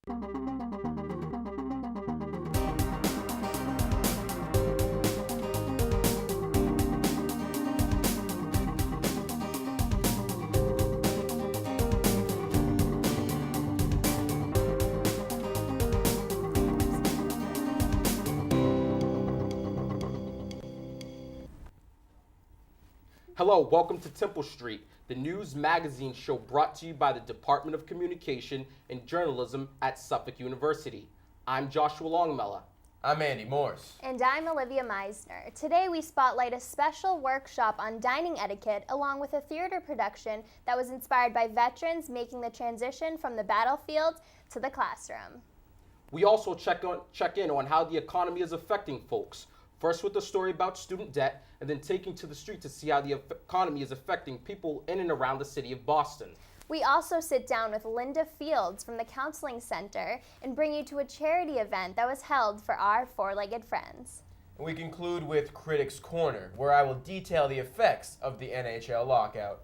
Hello, welcome to Temple Street, the news magazine show brought to you by the Department of Communication and Journalism at Suffolk University. I'm Joshua Long-Mella. I'm Andy Morse. And I'm Alivia Misner. Today we spotlight a special workshop on dining etiquette along with a theater production that was inspired by veterans making the transition from the battlefield to the classroom. We also check in on how the economy is affecting folks. First with a story about student debt, and then taking to the street to see how the economy is affecting people in and around the city of Boston. We also sit down with Linda Fields from the Counseling Center and bring you to a charity event that was held for our four-legged friends. And we conclude with Critics Corner, where I will detail the effects of the NHL lockout.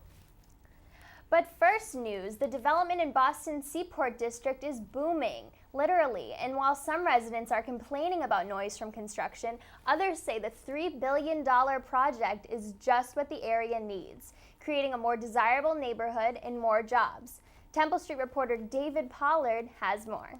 But first news, the development in Boston's Seaport District is booming, literally. And while some residents are complaining about noise from construction, others say the $3 billion project is just what the area needs, creating a more desirable neighborhood and more jobs. Temple Street reporter David Pollard has more.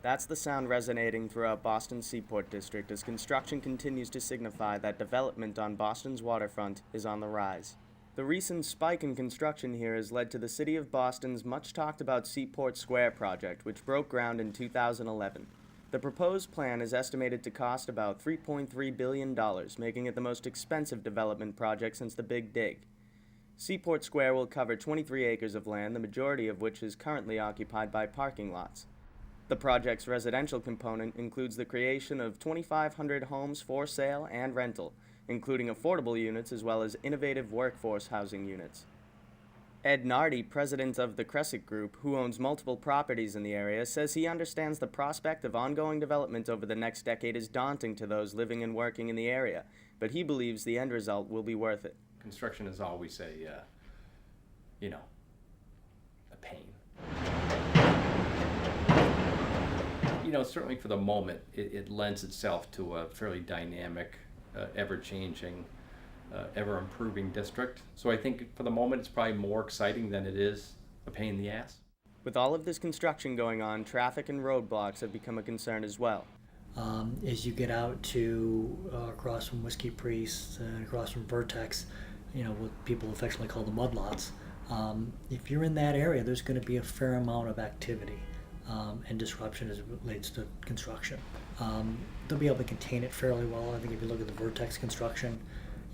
That's the sound resonating throughout Boston's Seaport District as construction continues to signify that development on Boston's waterfront is on the rise. The recent spike in construction here has led to the City of Boston's much-talked-about Seaport Square project, which broke ground in 2011. The proposed plan is estimated to cost about $3.3 billion, making it the most expensive development project since the Big Dig. Seaport Square will cover 23 acres of land, the majority of which is currently occupied by parking lots. The project's residential component includes the creation of 2,500 homes for sale and rental, including affordable units as well as innovative workforce housing units. Ed Nardi, president of the Crescent Group, who owns multiple properties in the area, says he understands the prospect of ongoing development over the next decade is daunting to those living and working in the area, but he believes the end result will be worth it. Construction is always a pain. Certainly for the moment, it lends itself to a fairly dynamic, ever-changing, ever-improving district. So I think for the moment, it's probably more exciting than it is a pain in the ass. With all of this construction going on, traffic and roadblocks have become a concern as well. As you get out to across from Whiskey Priest and across from Vertex, what people affectionately call the mudlots, if you're in that area, there's going to be a fair amount of activity. And disruption as it relates to construction. They'll be able to contain it fairly well. I think if you look at the Vertex construction,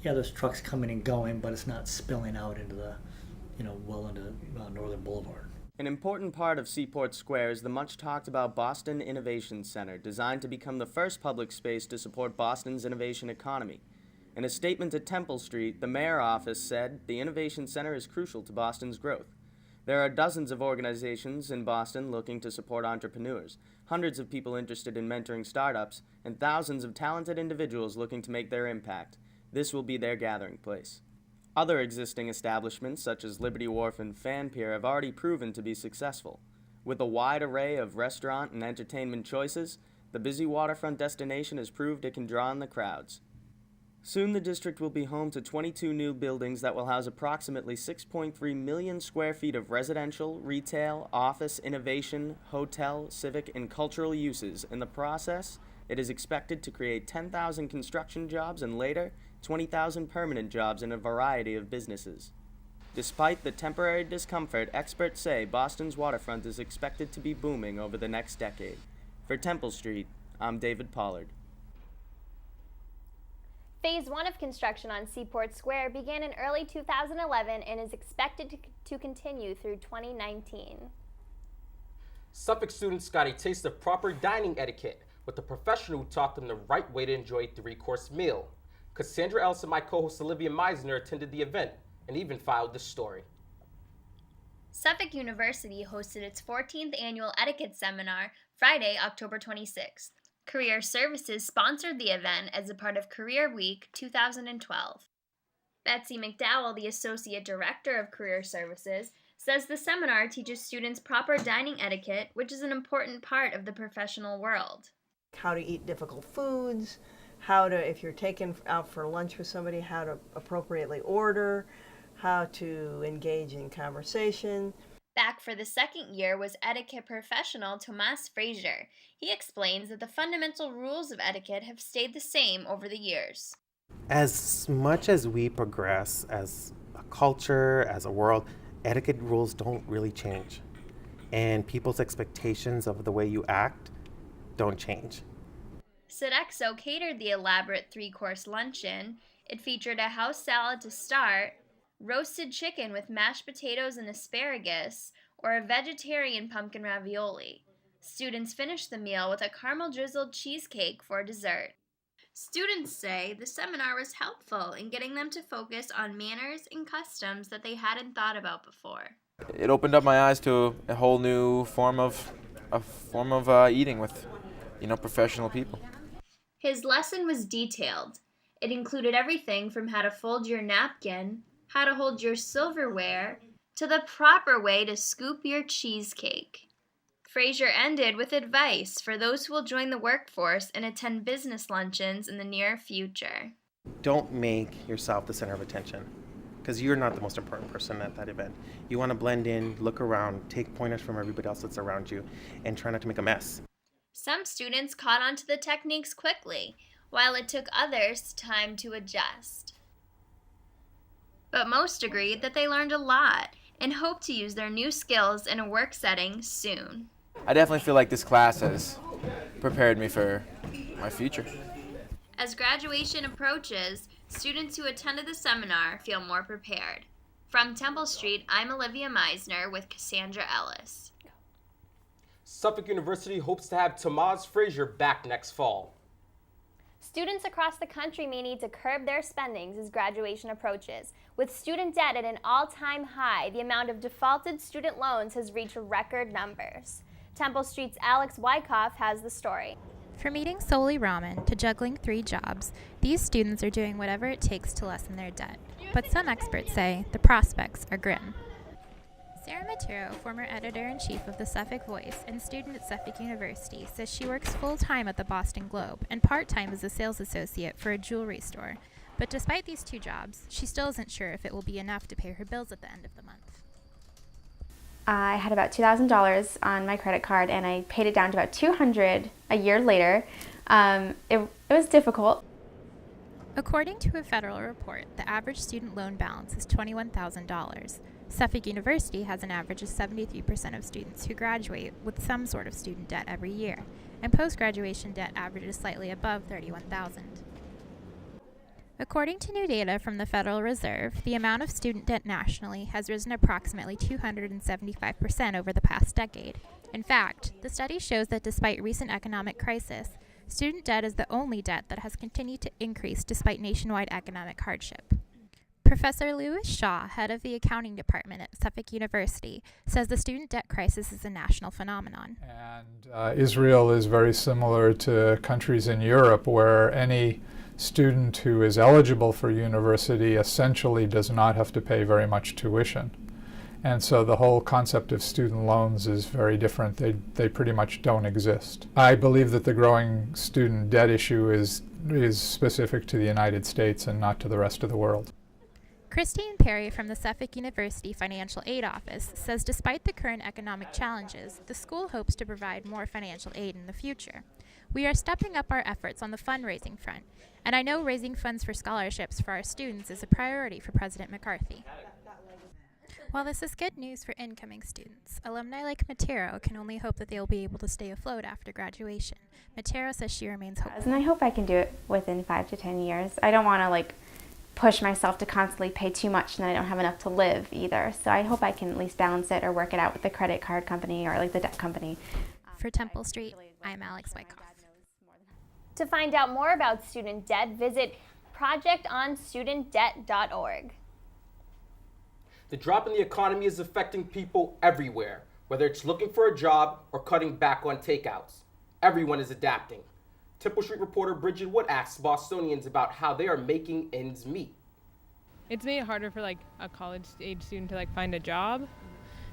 there's trucks coming and going, but it's not spilling out into the, into Northern Boulevard. An important part of Seaport Square is the much-talked-about Boston Innovation Center, designed to become the first public space to support Boston's innovation economy. In a statement to Temple Street, the mayor's office said the Innovation Center is crucial to Boston's growth. There are dozens of organizations in Boston looking to support entrepreneurs, hundreds of people interested in mentoring startups, and thousands of talented individuals looking to make their impact. This will be their gathering place. Other existing establishments, such as Liberty Wharf and Fan Pier, have already proven to be successful. With a wide array of restaurant and entertainment choices, the busy waterfront destination has proved it can draw in the crowds. Soon the district will be home to 22 new buildings that will house approximately 6.3 million square feet of residential, retail, office, innovation, hotel, civic, and cultural uses. In the process, it is expected to create 10,000 construction jobs and later, 20,000 permanent jobs in a variety of businesses. Despite the temporary discomfort, experts say Boston's waterfront is expected to be booming over the next decade. For Temple Street, I'm David Pollard. Phase 1 of construction on Seaport Square began in early 2011 and is expected to continue through 2019. Suffolk students got a taste of proper dining etiquette with a professional who taught them the right way to enjoy a three-course meal. Cassandra Ellis and my co-host Alivia Misner attended the event and even filed this story. Suffolk University hosted its 14th annual etiquette seminar Friday, October 26th. Career Services sponsored the event as a part of Career Week 2012. Betsy McDowell, the Associate Director of Career Services, says the seminar teaches students proper dining etiquette, which is an important part of the professional world. How to eat difficult foods, how to, if you're taken out for lunch with somebody, how to appropriately order, how to engage in conversation. Back for the second year was etiquette professional Tomas Frazier. He explains that the fundamental rules of etiquette have stayed the same over the years. As much as we progress as a culture, as a world, etiquette rules don't really change. And people's expectations of the way you act don't change. Sodexo catered the elaborate three-course luncheon. It featured a house salad to start, roasted chicken with mashed potatoes and asparagus, or a vegetarian pumpkin ravioli. Students finished the meal with a caramel-drizzled cheesecake for dessert. Students say the seminar was helpful in getting them to focus on manners and customs that they hadn't thought about before. It opened up my eyes to a whole new form of eating with, professional people. His lesson was detailed. It included everything from how to fold your napkin, how to hold your silverware, to the proper way to scoop your cheesecake. Frazier ended with advice for those who will join the workforce and attend business luncheons in the near future. Don't make yourself the center of attention, because you're not the most important person at that event. You want to blend in, look around, take pointers from everybody else that's around you, and try not to make a mess. Some students caught on to the techniques quickly, while it took others time to adjust. But most agreed that they learned a lot and hope to use their new skills in a work setting soon. I definitely feel like this class has prepared me for my future. As graduation approaches, students who attended the seminar feel more prepared. From Temple Street, I'm Alivia Misner with Cassandra Ellis. Suffolk University hopes to have Tomas Frazier back next fall. Students across the country may need to curb their spendings as graduation approaches. With student debt at an all-time high, the amount of defaulted student loans has reached record numbers. Temple Street's Alex Wyckoff has the story. From eating solely ramen to juggling 3 jobs, these students are doing whatever it takes to lessen their debt. But some experts say the prospects are grim. Sarah Matero, former editor-in-chief of the Suffolk Voice and student at Suffolk University, says she works full-time at the Boston Globe and part-time as a sales associate for a jewelry store. But despite these 2 jobs, she still isn't sure if it will be enough to pay her bills at the end of the month. I had about $2,000 on my credit card, and I paid it down to about $200 a year later. It was difficult. According to a federal report, the average student loan balance is $21,000. Suffolk University has an average of 73% of students who graduate with some sort of student debt every year, and post-graduation debt averages slightly above $31,000. According to new data from the Federal Reserve, the amount of student debt nationally has risen approximately 275% over the past decade. In fact, the study shows that despite recent economic crisis, student debt is the only debt that has continued to increase despite nationwide economic hardship. Professor Louis Shaw, head of the accounting department at Suffolk University, says the student debt crisis is a national phenomenon. And Israel is very similar to countries in Europe where any student who is eligible for university essentially does not have to pay very much tuition. And so the whole concept of student loans is very different. They pretty much don't exist. I believe that the growing student debt issue is specific to the United States and not to the rest of the world. Christine Perry from the Suffolk University Financial Aid Office says despite the current economic challenges, the school hopes to provide more financial aid in the future. We are stepping up our efforts on the fundraising front, and I know raising funds for scholarships for our students is a priority for President McCarthy. While this is good news for incoming students, alumni like Matero can only hope that they will be able to stay afloat after graduation. Matero says she remains hopeful. And I hope I can do it within 5 to 10 years. I don't want to push myself to constantly pay too much and then I don't have enough to live either. So I hope I can at least balance it or work it out with the credit card company or the debt company. For Temple Street, I'm Alex Wyckoff. To find out more about student debt, visit projectonstudentdebt.org. The drop in the economy is affecting people everywhere, whether it's looking for a job or cutting back on takeouts. Everyone is adapting. Temple Street reporter Bridget Wood asks Bostonians about how they are making ends meet. It's made it harder for a college-age student to find a job.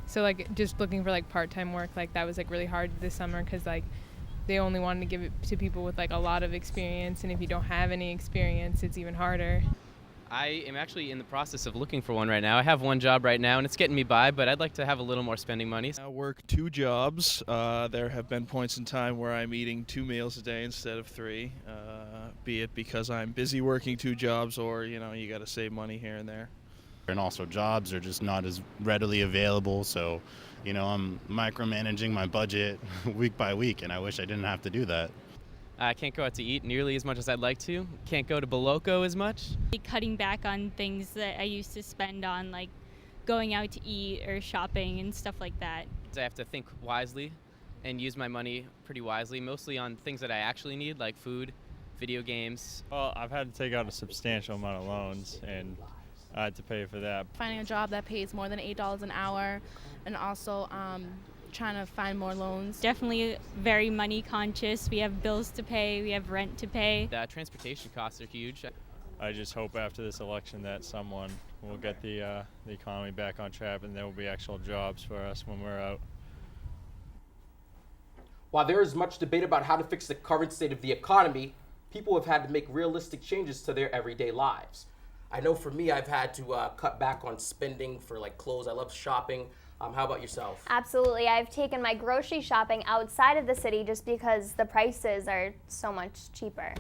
So like just looking for like part-time work, like that was like really hard this summer because like they only wanted to give it to people with like a lot of experience, and if you don't have any experience, it's even harder. I am actually in the process of looking for one right now. I have one job right now, and it's getting me by, but I'd like to have a little more spending money. I work 2 jobs. There have been points in time where I'm eating 2 meals a day instead of 3, be it because I'm busy working 2 jobs or, you got to save money here and there. And also jobs are just not as readily available, so, I'm micromanaging my budget week by week, and I wish I didn't have to do that. I can't go out to eat nearly as much as I'd like to. Can't go to Boloco as much. Cutting back on things that I used to spend on, like going out to eat or shopping and stuff like that. I have to think wisely and use my money pretty wisely, mostly on things that I actually need, like food, video games. Well, I've had to take out a substantial amount of loans, and I had to pay for that. Finding a job that pays more than $8 an hour, and also trying to find more loans. Definitely very money conscious. We have bills to pay, we have rent to pay. The transportation costs are huge. I just hope after this election that someone will get the economy back on track, and there will be actual jobs for us when we're out. While there is much debate about how to fix the current state of the economy, people have had to make realistic changes to their everyday lives. I know for me, I've had to cut back on spending for like clothes. I love shopping. How about yourself? Absolutely. I've taken my grocery shopping outside of the city just because the prices are so much cheaper.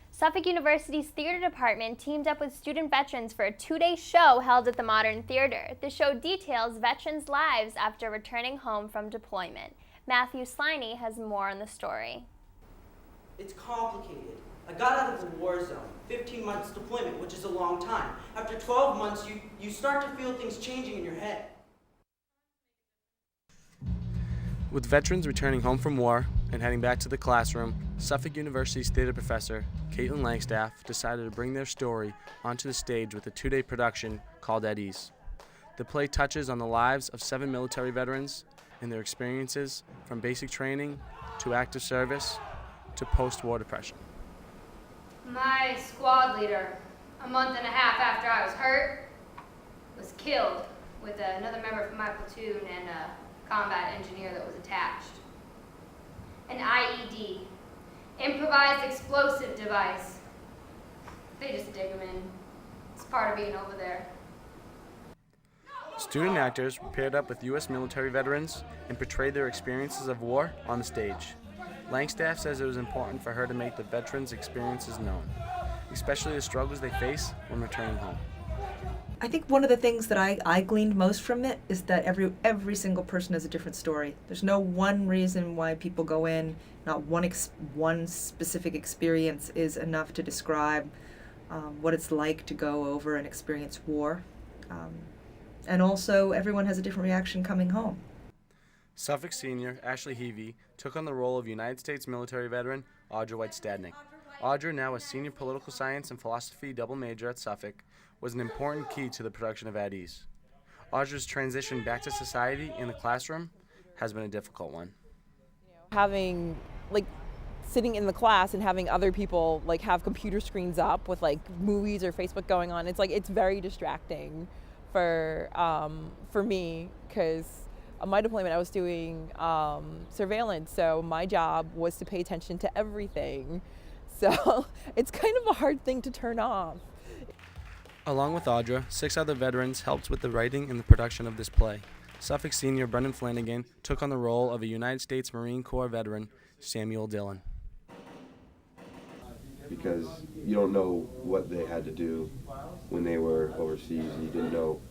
Suffolk University's theater department teamed up with student veterans for a 2-day show held at the Modern Theater. The show details veterans' lives after returning home from deployment. Matthew Sliney has more on the story. It's complicated. I got out of the war zone, 15 months deployment, which is a long time. After 12 months, you start to feel things changing in your head. With veterans returning home from war and heading back to the classroom, Suffolk University's theater professor, Caitlin Langstaff, decided to bring their story onto the stage with a 2-day production called At Ease. The play touches on the lives of 7 military veterans and their experiences from basic training to active service to post-war depression. My squad leader, a month and a half after I was hurt, was killed with another member from my platoon and a combat engineer that was attached. An IED, improvised explosive device. They just dig them in. It's part of being over there. Student actors paired up with U.S. military veterans and portrayed their experiences of war on the stage. Langstaff says it was important for her to make the veterans' experiences known, especially the struggles they face when returning home. I think one of the things that I gleaned most from it is that every single person has a different story. There's no one reason why people go in. Not one specific experience is enough to describe what it's like to go over and experience war. And also, everyone has a different reaction coming home. Suffolk senior Ashley Heavey took on the role of United States military veteran Audra White-Stadnick. Audra, now a senior political science and philosophy double major at Suffolk, was an important key to the production of At Ease. Audra's transition back to society in the classroom has been a difficult one. Having, sitting in the class and having other people, have computer screens up with, movies or Facebook going on, it's very distracting for me, because on my deployment I was doing surveillance, so my job was to pay attention to everything. So it's kind of a hard thing to turn off. Along with Audra, 6 other veterans helped with the writing and the production of this play. Suffolk senior Brendan Flanagan took on the role of a United States Marine Corps veteran, Samuel Dillon. Because you don't know what they had to do when they were overseas. You didn't know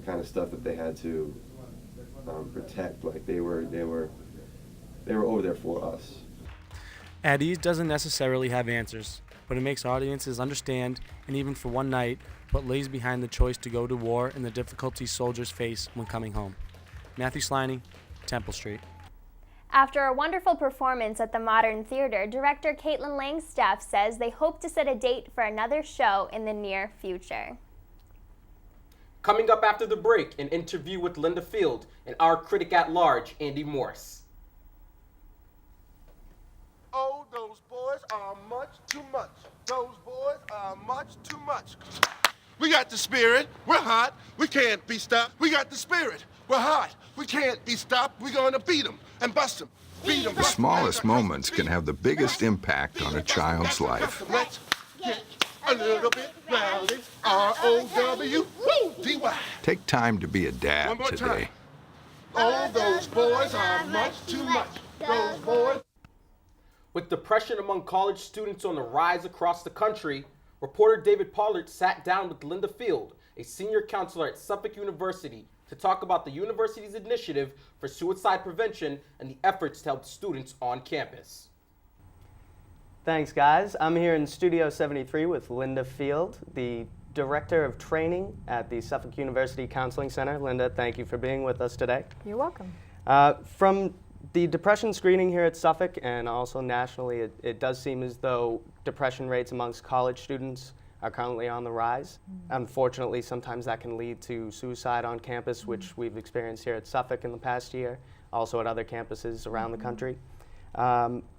kind of stuff that they had to protect. They were over there for us. At Ease doesn't necessarily have answers, but it makes audiences understand, and even for one night, what lays behind the choice to go to war and the difficulties soldiers face when coming home. Matthew Sliney, Temple Street. After a wonderful performance at the Modern Theater, director Caitlin Langstaff says they hope to set a date for another show in the near future. Coming up after the break, an interview with Linda Field and our critic at large, Andy Morse. Oh, those boys are much too much. Those boys are much too much. We got the spirit. We're hot. We can't be stopped. We got the spirit. We're hot. We can't be stopped. We're going to beat them and bust them. Beat them. The smallest moments can have the biggest impact on a child's life. Let's get a little bit rowdy. R-O-W-D-Y. Take time to be a One dad more today. time. All those boys are much too much. Those boys. With depression among college students on the rise across the country, reporter David Pollard sat down with Linda Field, a senior counselor at Suffolk University, to talk about the university's initiative for suicide prevention and the efforts to help students on campus. Thanks, guys. I'm here in Studio 73 with Linda Field, the Director of Training at the Suffolk University Counseling Center. Linda, thank you for being with us today. You're welcome. From the depression screening here at Suffolk and also nationally, it does seem as though depression rates amongst college students are currently on the rise. Unfortunately, sometimes that can lead to suicide on campus, which we've experienced here at Suffolk in the past year, also at other campuses around the country.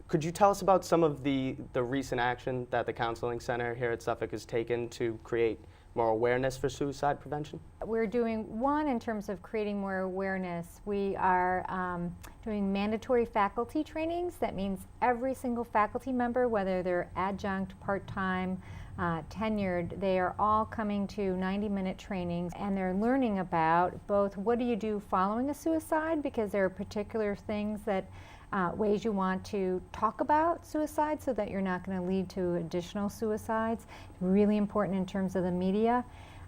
Could you tell us about some of the recent action that the Counseling Center here at Suffolk has taken to create more awareness for suicide prevention? We're doing one in terms of creating more awareness. We are doing mandatory faculty trainings. That means every single faculty member, whether they're adjunct, part-time, tenured, they are all coming to 90-minute trainings, and they're learning about both what do you do following a suicide, because there are particular things that ways you want to talk about suicide so that you're not going to lead to additional suicides. Really important in terms of the media.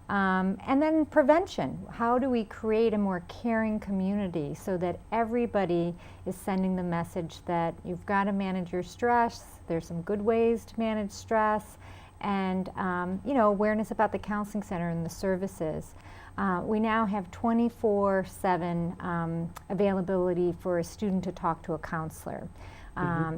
And then prevention. How do we create a more caring community so that everybody is sending the message that you've got to manage your stress, there's some good ways to manage stress, and awareness about the Counseling Center and the services. We now have 24/7 availability for a student to talk to a counselor.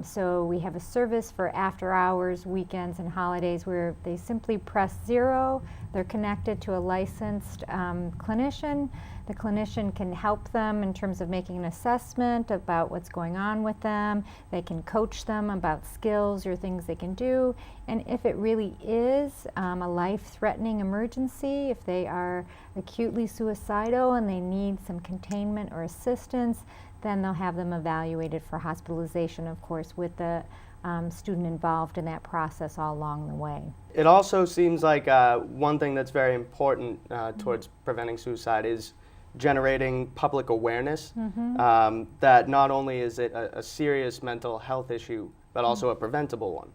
So we have a service for after hours, weekends, and holidays where they simply press 0. They're connected to a licensed clinician. The clinician can help them in terms of making an assessment about what's going on with them. They can coach them about skills or things they can do. And if it really is a life-threatening emergency, if they are acutely suicidal and they need some containment or assistance, then they'll have them evaluated for hospitalization, of course, with the student involved in that process all along the way. It also seems like one thing that's very important towards preventing suicide is generating public awareness that not only is it a serious mental health issue, but also a preventable one.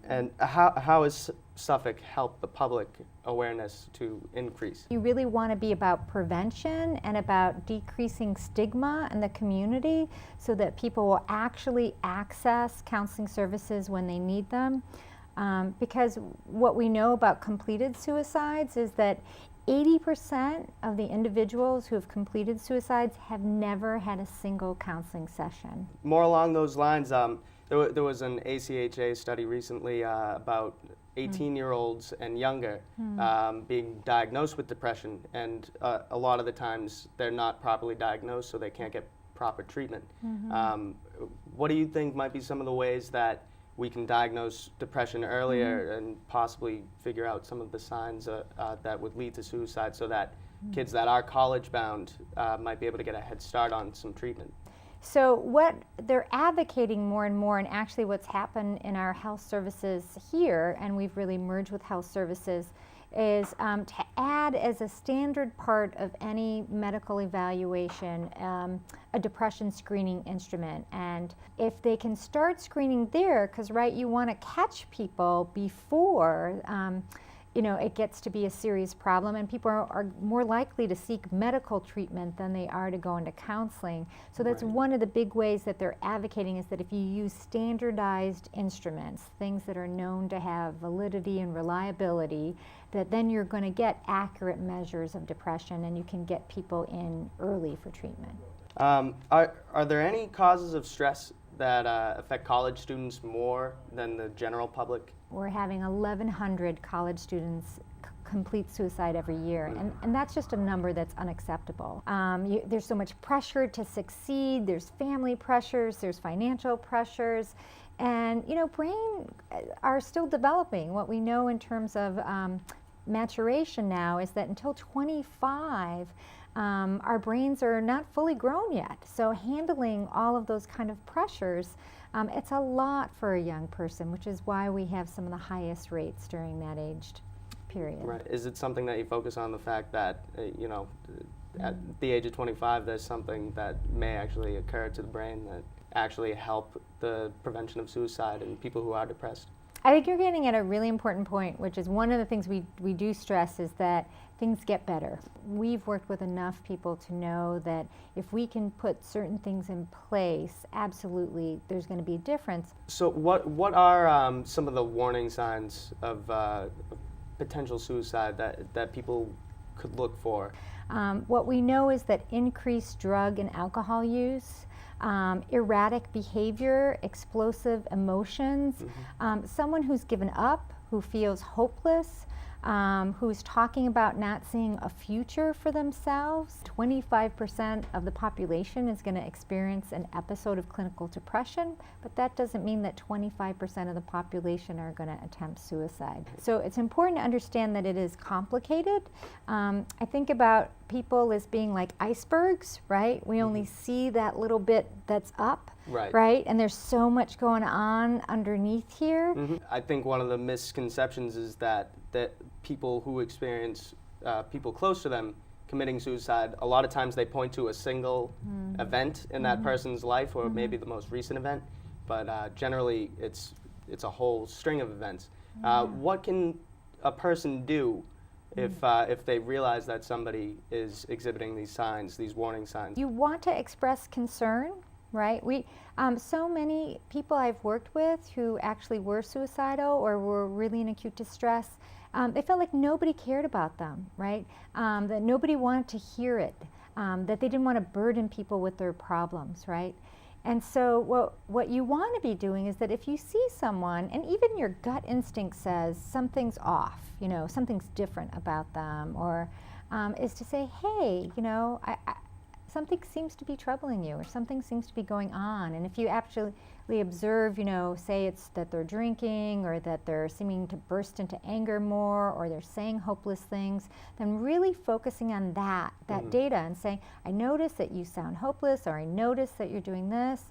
And how has Suffolk helped the public awareness to increase? You really want to be about prevention and about decreasing stigma in the community so that people will actually access counseling services when they need them. Because what we know about completed suicides is that 80% of the individuals who have completed suicides have never had a single counseling session. More along those lines, there was an ACHA study recently about 18-year-olds and younger being diagnosed with depression, and a lot of the times they're not properly diagnosed, so they can't get proper treatment. What do you think might be some of the ways that we can diagnose depression earlier and possibly figure out some of the signs that would lead to suicide so that kids that are college-bound might be able to get a head start on some treatment? So what they're advocating more and more, and actually what's happened in our health services here, and we've really merged with health services, is to add as a standard part of any medical evaluation a depression screening instrument. And if they can start screening there, because you want to catch people before it gets to be a serious problem, and people are more likely to seek medical treatment than they are to go into counseling. So that's one of the big ways that they're advocating, is that if you use standardized instruments, things that are known to have validity and reliability, that then you're going to get accurate measures of depression and you can get people in early for treatment. Are there any causes of stress that affect college students more than the general public? We're having 1,100 college students complete suicide every year, and that's just a number that's unacceptable. There's so much pressure to succeed, there's family pressures, there's financial pressures, and brain are still developing. What we know in terms of maturation now is that until 25, our brains are not fully grown yet. So handling all of those kind of pressures, it's a lot for a young person, which is why we have some of the highest rates during that aged period. Right. Is it something that you focus on, the fact that, at the age of 25, there's something that may actually occur to the brain that actually help the prevention of suicide in people who are depressed? I think you're getting at a really important point, which is one of the things we do stress is that things get better. We've worked with enough people to know that if we can put certain things in place, absolutely there's going to be a difference. So what are some of the warning signs of potential suicide that people could look for? What we know is that increased drug and alcohol use, erratic behavior, explosive emotions, someone who's given up, who feels hopeless, who's talking about not seeing a future for themselves. 25% of the population is going to experience an episode of clinical depression, but that doesn't mean that 25% of the population are going to attempt suicide. So it's important to understand that it is complicated. I think about people as being like icebergs, right? We only see that little bit that's up, right? And there's so much going on underneath here. I think one of the misconceptions is that people who experience people close to them committing suicide, a lot of times they point to a single event in that person's life, or maybe the most recent event, but generally it's a whole string of events. What can a person do if they realize that somebody is exhibiting these signs, these warning signs? You want to express concern, right? So many people I've worked with who actually were suicidal or were really in acute distress, they felt like nobody cared about them, right? That nobody wanted to hear it, that they didn't want to burden people with their problems, right? And so what you want to be doing is that if you see someone, and even your gut instinct says something's off, something's different about them, or is to say, hey, something seems to be troubling you, or something seems to be going on. And if you actually observe, say it's that they're drinking, or that they're seeming to burst into anger more, or they're saying hopeless things, then really focusing on that data and saying, I notice that you sound hopeless, or I notice that you're doing this.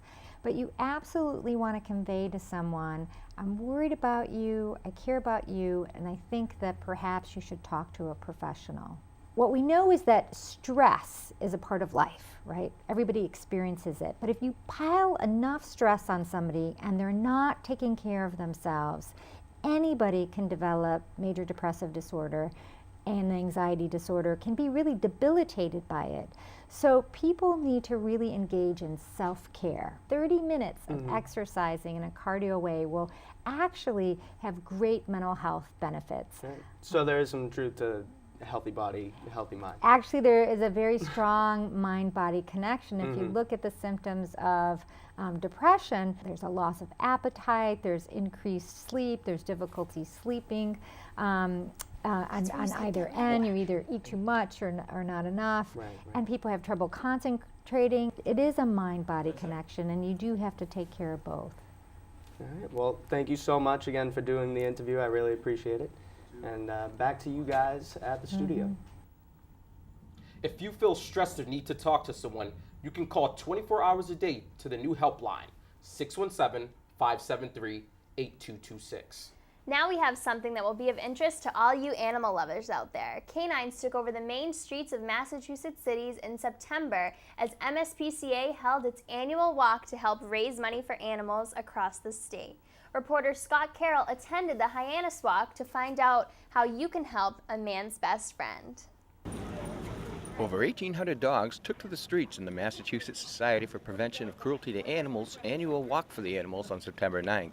But you absolutely want to convey to someone, I'm worried about you, I care about you, and I think that perhaps you should talk to a professional. What we know is that stress is a part of life, right? Everybody experiences it. But if you pile enough stress on somebody and they're not taking care of themselves, anybody can develop major depressive disorder, and anxiety disorder can be really debilitated by it. So people need to really engage in self-care. 30 minutes of exercising in a cardio way will actually have great mental health benefits. Right. So there is some truth to a healthy body, a healthy mind. Actually, there is a very strong mind-body connection. If you look at the symptoms of depression, there's a loss of appetite, there's increased sleep, there's difficulty sleeping. On either end, you either eat too much or not enough, and people have trouble concentrating. It is a mind-body connection, and you do have to take care of both. All right. Well, thank you so much again for doing the interview. I really appreciate it. And back to you guys at the studio. If you feel stressed or need to talk to someone, you can call 24 hours a day to the new helpline, 617-573-8226. Now we have something that will be of interest to all you animal lovers out there. Canines took over the main streets of Massachusetts cities in September as MSPCA held its annual walk to help raise money for animals across the state. Reporter Scott Carroll attended the Hyannis Walk to find out how you can help a man's best friend. Over 1,800 dogs took to the streets in the Massachusetts Society for Prevention of Cruelty to Animals annual Walk for the Animals on September 9th.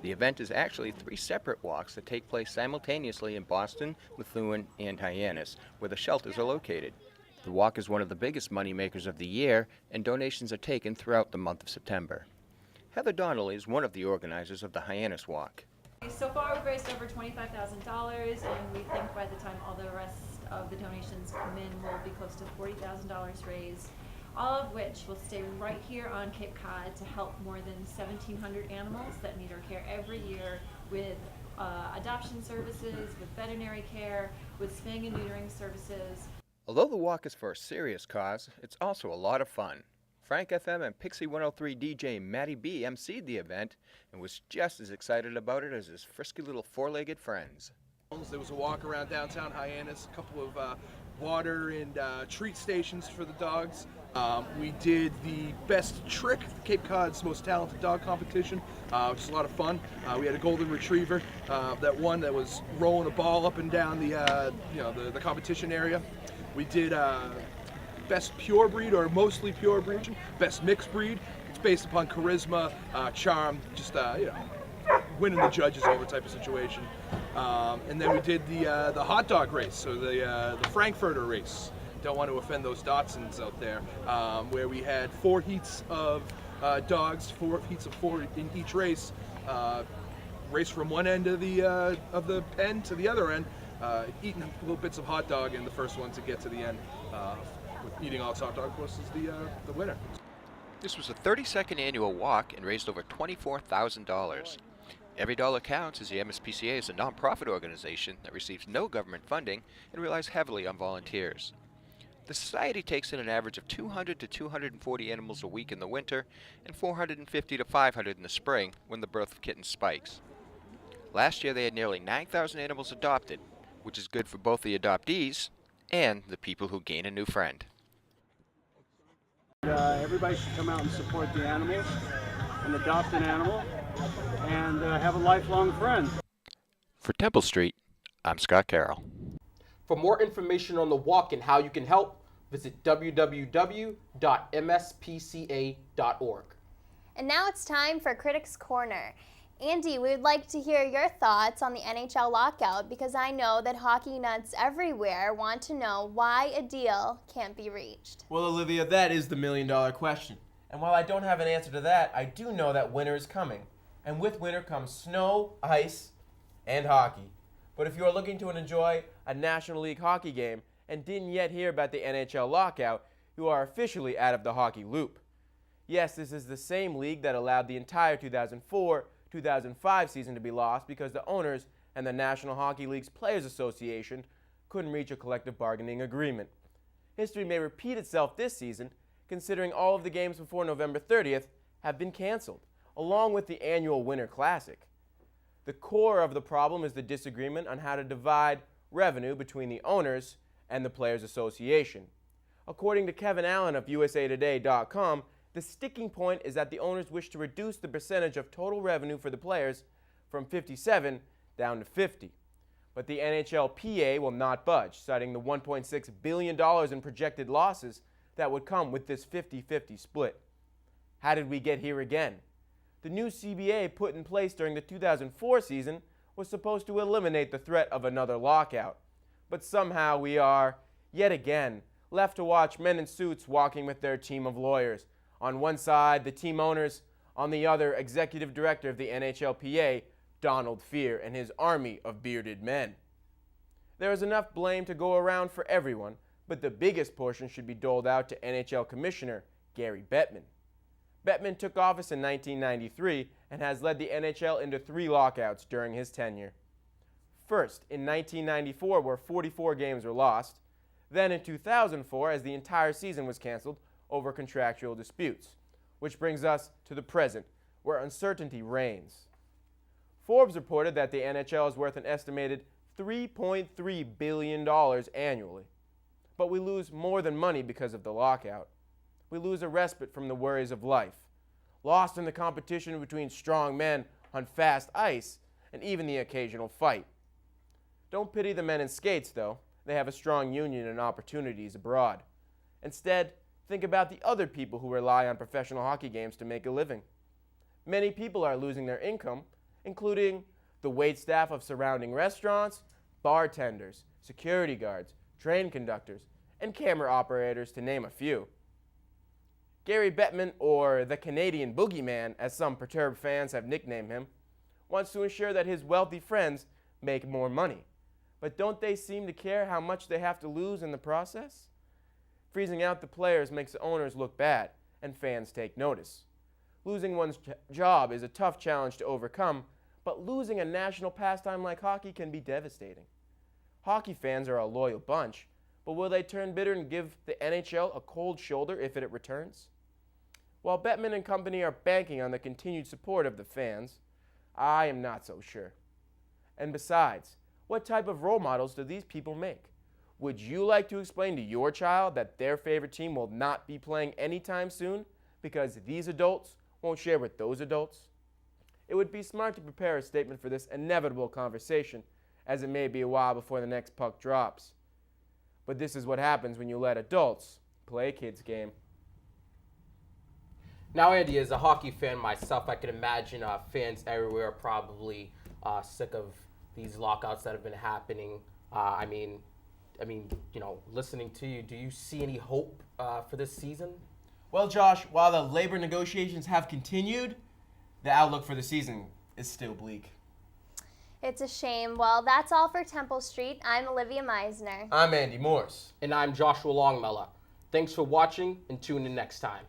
The event is actually 3 separate walks that take place simultaneously in Boston, Methuen, and Hyannis, where the shelters are located. The walk is one of the biggest moneymakers of the year, and donations are taken throughout the month of September. Heather Donnelly is one of the organizers of the Hyannis Walk. So far we've raised over $25,000, and we think by the time all the rest of the donations come in, we'll be close to $40,000 raised, all of which will stay right here on Cape Cod to help more than 1,700 animals that need our care every year with adoption services, with veterinary care, with spaying and neutering services. Although the walk is for a serious cause, it's also a lot of fun. Frank FM and Pixie 103 DJ Matty B emceed the event and was just as excited about it as his frisky little four-legged friends. There was a walk around downtown Hyannis, a couple of water and treat stations for the dogs. We did the best trick, Cape Cod's most talented dog competition, which is a lot of fun. We had a golden retriever that won, that was rolling a ball up and down the competition area. We did best pure breed or mostly pure breed, best mixed breed. It's based upon charisma, charm, just winning the judges over type of situation. And then we did the hot dog race, so the Frankfurter race. Don't want to offend those Dachshunds out there, where we had 4 heats of dogs, 4 heats of 4 in each race. Race from one end of the pen to the other end, eating little bits of hot dog, and the first one to get to the end with eating all its hot dog, of course, is the winner. This was the 32nd annual walk and raised over $24,000. Every dollar counts, as the MSPCA is a non-profit organization that receives no government funding and relies heavily on volunteers. The society takes in an average of 200 to 240 animals a week in the winter and 450 to 500 in the spring when the birth of kittens spikes. Last year they had nearly 9,000 animals adopted, which is good for both the adoptees and the people who gain a new friend. Everybody should come out and support the animals and adopt an animal and have a lifelong friend. For Temple Street, I'm Scott Carroll. For more information on the walk and how you can help, visit www.mspca.org. And now it's time for Critics Corner. Andy, we would like to hear your thoughts on the NHL lockout, because I know that hockey nuts everywhere want to know why a deal can't be reached. Well, Olivia, that is the million-dollar question. And while I don't have an answer to that, I do know that winter is coming. And with winter comes snow, ice, and hockey. But if you are looking to enjoy a National League hockey game and didn't yet hear about the NHL lockout, you are officially out of the hockey loop. Yes, this is the same league that allowed the entire 2004-2005 season to be lost because the owners and the National Hockey League's Players Association couldn't reach a collective bargaining agreement. History may repeat itself this season, considering all of the games before November 30th have been canceled, along with the annual Winter Classic. The core of the problem is the disagreement on how to divide revenue between the owners and the Players Association. According to Kevin Allen of USAtoday.com, the sticking point is that the owners wish to reduce the percentage of total revenue for the players from 57 down to 50. But the NHLPA will not budge, citing the $1.6 billion in projected losses that would come with this 50-50 split. How did we get here again? The new CBA put in place during the 2004 season was supposed to eliminate the threat of another lockout. But somehow we are, yet again, left to watch men in suits walking with their team of lawyers. On one side, the team owners, on the other, executive director of the NHLPA, Donald Fear, and his army of bearded men. There is enough blame to go around for everyone, but the biggest portion should be doled out to NHL Commissioner Gary Bettman. Bettman took office in 1993 and has led the NHL into 3 lockouts during his tenure. First, in 1994, where 44 games were lost. Then in 2004, as the entire season was canceled over contractual disputes. Which brings us to the present, where uncertainty reigns. Forbes reported that the NHL is worth an estimated $3.3 billion annually. But we lose more than money because of the lockout. We lose a respite from the worries of life, lost in the competition between strong men on fast ice, and even the occasional fight. Don't pity the men in skates, though. They have a strong union and opportunities abroad. Instead, think about the other people who rely on professional hockey games to make a living. Many people are losing their income, including the waitstaff of surrounding restaurants, bartenders, security guards, train conductors, and camera operators, to name a few. Gary Bettman, or the Canadian Boogeyman, as some perturbed fans have nicknamed him, wants to ensure that his wealthy friends make more money. But don't they seem to care how much they have to lose in the process? Freezing out the players makes the owners look bad, and fans take notice. Losing one's job is a tough challenge to overcome, but losing a national pastime like hockey can be devastating. Hockey fans are a loyal bunch, but will they turn bitter and give the NHL a cold shoulder if it returns? While Bettman and company are banking on the continued support of the fans, I am not so sure. And besides, what type of role models do these people make? Would you like to explain to your child that their favorite team will not be playing anytime soon because these adults won't share with those adults? It would be smart to prepare a statement for this inevitable conversation, as it may be a while before the next puck drops. But this is what happens when you let adults play a kid's game. Now, Andy, as a hockey fan myself, I can imagine fans everywhere are probably sick of these lockouts that have been happening. I mean, listening to you, do you see any hope for this season? Well, Josh, while the labor negotiations have continued, the outlook for the season is still bleak. It's a shame. Well, that's all for Temple Street. I'm Alivia Misner. I'm Andy Morse. And I'm Joshua Long-Mella. Thanks for watching, and tune in next time.